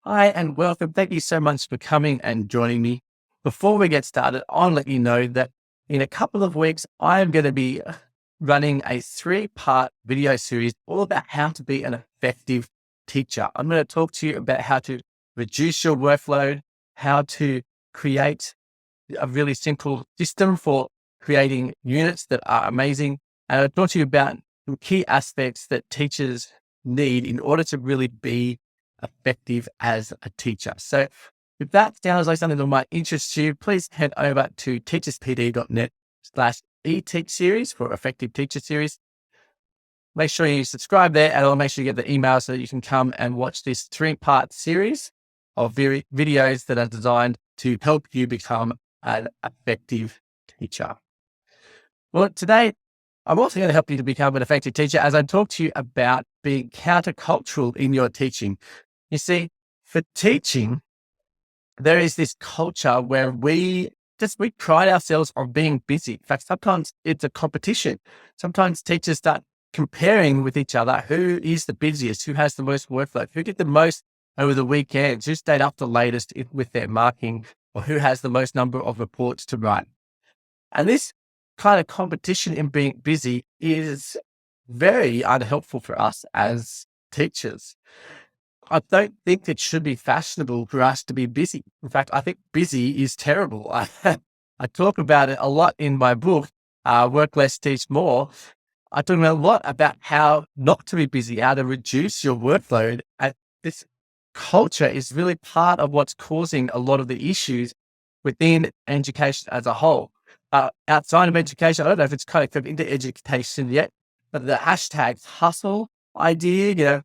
Hi and welcome. Thank you so much for coming and joining me. Before we get started, I'll let you know that in a couple of weeks, I'm going to be running a 3-part video series all about how to be an effective teacher. I'm going to talk to you about how to reduce your workload, how to create a really simple system for creating units that are amazing. And I'll talk to you about some key aspects that teachers need in order to really be effective as a teacher. So if that sounds like something that might interest you, please head over to teacherspd.net/eTeach series for effective teacher series. Make sure you subscribe there and I'll make sure you get the email so that you can come and watch this 3-part series of videos that are designed to help you become an effective teacher. Well, today I'm also going to help you to become an effective teacher as I talk to you about being countercultural in your teaching. You see, for teaching, there is this culture where we pride ourselves on being busy. In fact, sometimes it's a competition. Sometimes teachers start comparing with each other who is the busiest, who has the most workload, who did the most over the weekends, who stayed up the latest with their marking, or who has the most number of reports to write. And this kind of competition in being busy is very unhelpful for us as teachers. I don't think it should be fashionable for us to be busy. In fact, I think busy is terrible. I talk about it a lot in my book, Work Less, Teach More. I talk a lot about how not to be busy, how to reduce your workload. And this culture is really part of what's causing a lot of the issues within education as a whole. Outside of education, I don't know if it's kind of come into education yet, but the hashtag hustle idea,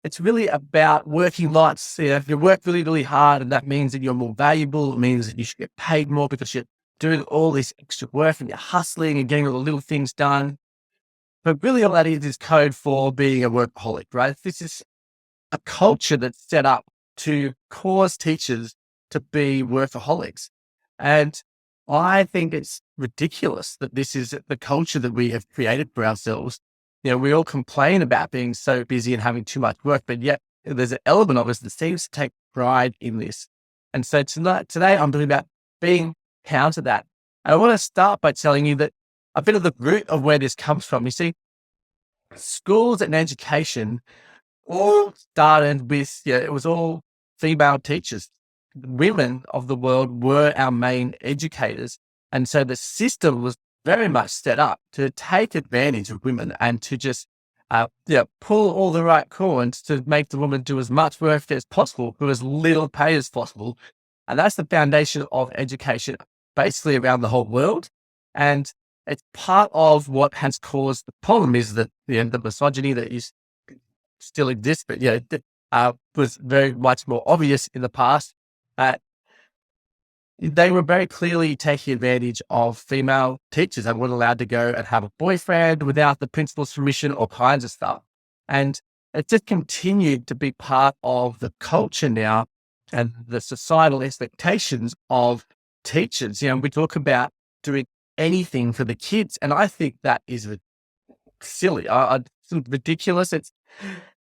it's really about working lots. If you work really, really hard and that means that you're more valuable, it means that you should get paid more because you're doing all this extra work and you're hustling and getting all the little things done. But really all that is code for being a workaholic, right? This is a culture that's set up to cause teachers to be workaholics. And I think it's ridiculous that this is the culture that we have created for ourselves. We all complain about being so busy and having too much work, but yet there's an element of us that seems to take pride in this. And so today I'm talking about being counter that. And I want to start by telling you that a bit of the root of where this comes from. You see, schools and education all started with, it was all female teachers. Women of the world were our main educators. And so the system was very much set up to take advantage of women and to just pull all the right cords to make the woman do as much work as possible for as little pay as possible. And that's the foundation of education basically around the whole world. And it's part of what has caused the problem is that the misogyny that is still exists, but was very much more obvious in the past. They were very clearly taking advantage of female teachers and weren't allowed to go and have a boyfriend without the principal's permission, all kinds of stuff. And it just continued to be part of the culture now and the societal expectations of teachers. We talk about doing anything for the kids, and I think that is silly. It's ridiculous.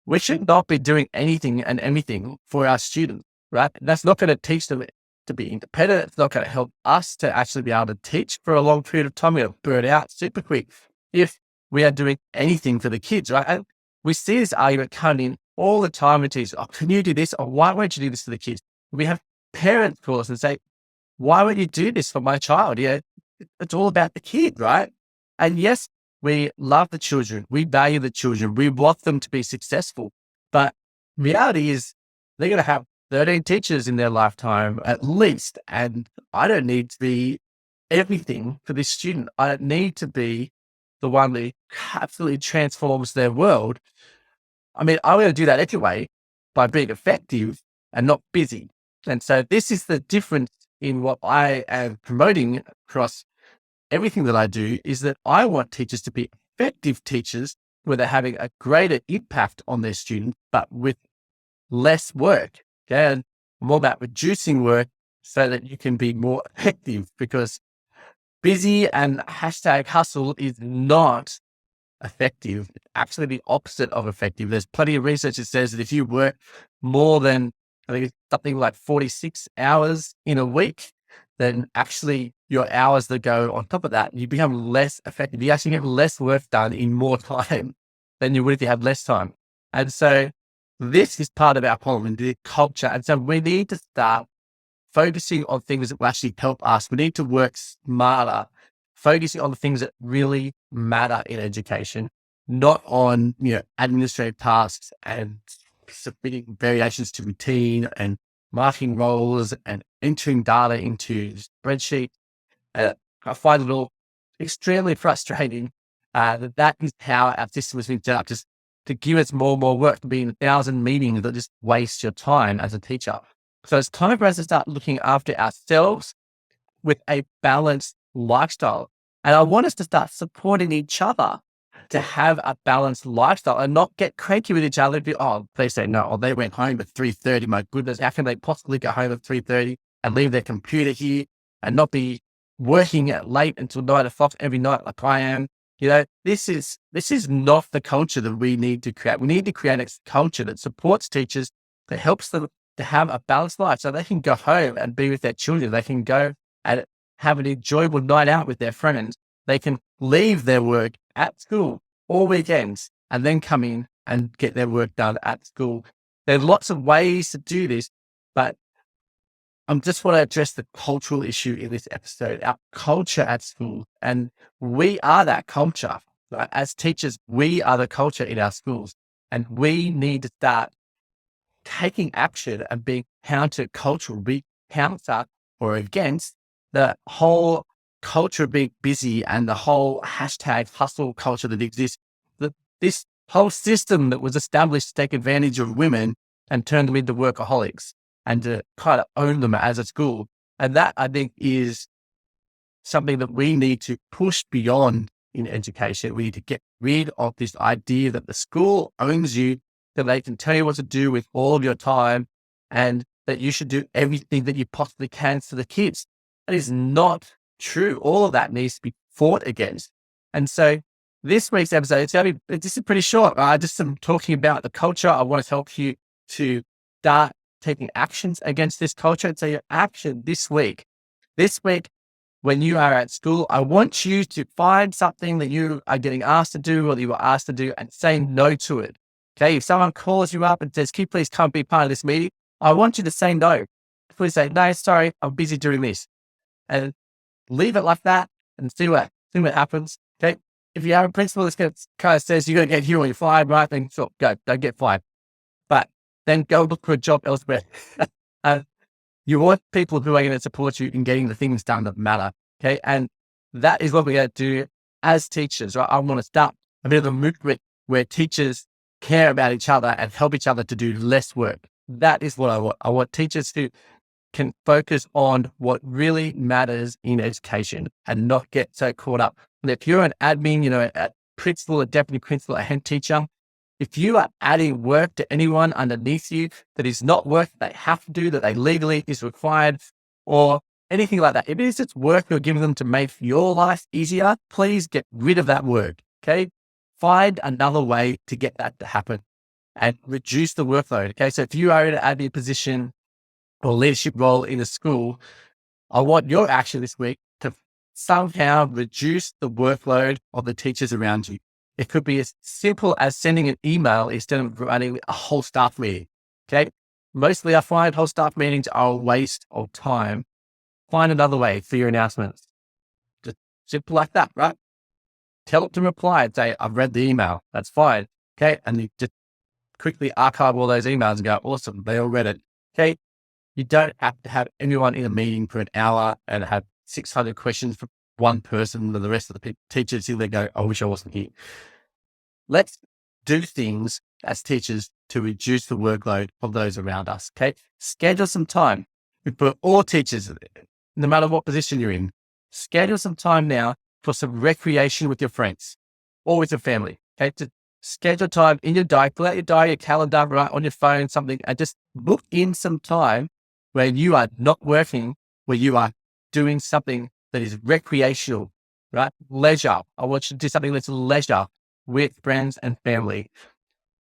We should not be doing anything and everything for our students, right? That's not going to teach them to be independent. It's not going to help us to actually be able to teach for a long period of time. We're going to burn out super quick if we are doing anything for the kids, right? And we see this argument coming in all the time with teachers. Oh, can you do this? Or why won't you do this for the kids? We have parents call us and say, why won't you do this for my child? It's all about the kid, right? And yes, we love the children. We value the children. We want them to be successful. But reality is they're going to have 13 teachers in their lifetime at least. And I don't need to be everything for this student. I don't need to be the one that absolutely transforms their world. I mean, I'm going to do that anyway by being effective and not busy. And so this is the difference in what I am promoting across everything that I do is that I want teachers to be effective teachers where they're having a greater impact on their students, but with less work. Okay. And I'm all about reducing work so that you can be more effective because busy and hashtag hustle is not effective. It's actually the opposite of effective. There's plenty of research that says that if you work more than, I think it's something like 46 hours in a week, then actually your hours that go on top of that, you become less effective. You actually get less work done in more time than you would if you had less time. And so this is part of our problem in the culture. And so we need to start focusing on things that will actually help us. We need to work smarter, focusing on the things that really matter in education, not on, administrative tasks and submitting variations to routine and marking roles and entering data into spreadsheet. I find it all extremely frustrating that is how our system has been set up, just to give us more and more work, to be in 1,000 meetings that just waste your time as a teacher. So it's time for us to start looking after ourselves with a balanced lifestyle. And I want us to start supporting each other to have a balanced lifestyle and not get cranky with each other. They say, no, they went home at 3:30. My goodness, how can they possibly go home at 3:30 and leave their computer here and not be working at late until 9 o'clock every night like I am? This is not the culture that we need to create. We need to create a culture that supports teachers, that helps them to have a balanced life so they can go home and be with their children. They can go and have an enjoyable night out with their friends. They can leave their work at school all weekends and then come in and get their work done at school. There are lots of ways to do this, but I just want to address the cultural issue in this episode, our culture at school. And we are that culture. Right? As teachers, we are the culture in our schools, and we need to start taking action and being counter-cultural, be counter or against the whole culture of being busy and the whole hashtag hustle culture that exists. This whole system that was established to take advantage of women and turn them into workaholics and to kind of own them as a school. And that, I think, is something that we need to push beyond in education. We need to get rid of this idea that the school owns you, that they can tell you what to do with all of your time, and that you should do everything that you possibly can for the kids. That is not true. All of that needs to be fought against. And so this week's episode, this is pretty short. I just am talking about the culture. I want to help you to start taking actions against this culture. And so your action this week, when you are at school, I want you to find something that you are getting asked to do or that you were asked to do and say no to it. Okay. If someone calls you up and says, can you please come be part of this meeting? I want you to say no. Please say, no, sorry, I'm busy doing this. And leave it like that and see what happens. Okay. If you have a principal that kind of says you're going to get here or you're fired, right? Then sure, go, don't get fired. But then go look for a job elsewhere. You want people who are going to support you in getting the things done that matter. Okay. And that is what we're going to do as teachers, right? I want to start a bit of a movement where teachers care about each other and help each other to do less work. That is what I want. I want teachers who can focus on what really matters in education and not get so caught up. And if you're an admin, a principal, a deputy principal, a head teacher, if you are adding work to anyone underneath you that is not work that they have to do, that they legally is required, or anything like that, if it is just work you're giving them to make your life easier, please get rid of that work. Okay. Find another way to get that to happen and reduce the workload. Okay. So if you are in an admin position or leadership role in a school, I want your action this week to somehow reduce the workload of the teachers around you. It could be as simple as sending an email instead of running a whole staff meeting. Okay. Mostly I find whole staff meetings are a waste of time. Find another way for your announcements. Just simple like that, right? Tell them to reply and say, I've read the email. That's fine. Okay. And you just quickly archive all those emails and go, awesome, they all read it. Okay. You don't have to have everyone in a meeting for an hour and have 600 questions from one person and the rest of the teachers who they go, I wish I wasn't here. Let's do things as teachers to reduce the workload of those around us. Okay. Schedule some time for all teachers, no matter what position you're in. Schedule some time now for some recreation with your friends or with your family. Okay. To schedule time in your diary, pull out your diary, your calendar, right on your phone, something, and just book in some time where you are not working, where you are doing something that is recreational, right? Leisure. I want you to do something that's leisure. with friends and family.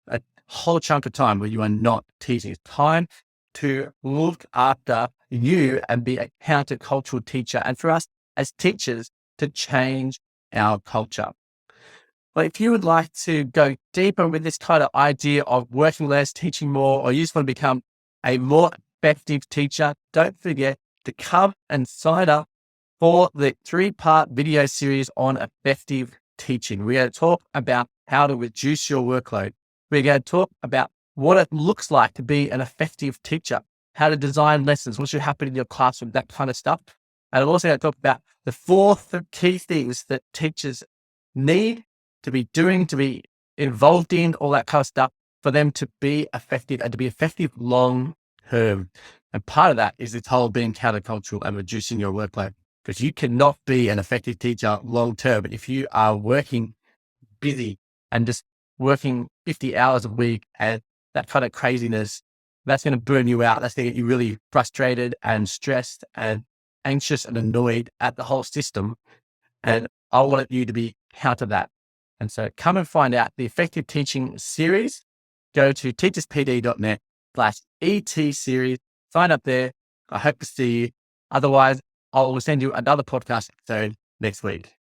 A whole chunk of time where you are not teaching. It's time to look after you and be a countercultural teacher. And for us as teachers to change our culture. But if you would like to go deeper with this kind of idea of working less, teaching more, or you just want to become a more effective teacher, don't forget to come and sign up for the 3-part video series on effective teaching. We're going to talk about how to reduce your workload. We're going to talk about what it looks like to be an effective teacher, how to design lessons, what should happen in your classroom, that kind of stuff. And I'm also going to talk about the 4 key things that teachers need to be doing, to be involved in, all that kind of stuff for them to be effective and to be effective long term. And part of that is this whole being countercultural and reducing your workload, because you cannot be an effective teacher long term if you are working busy and just working 50 hours a week and that kind of craziness. That's going to burn you out. That's going to get you really frustrated and stressed and anxious and annoyed at the whole system. And I want you to be counter that. And so come and find out the effective teaching series. Go to teacherspd.net/ET series. Sign up there. I hope to see you. Otherwise, I will send you another podcast episode next week.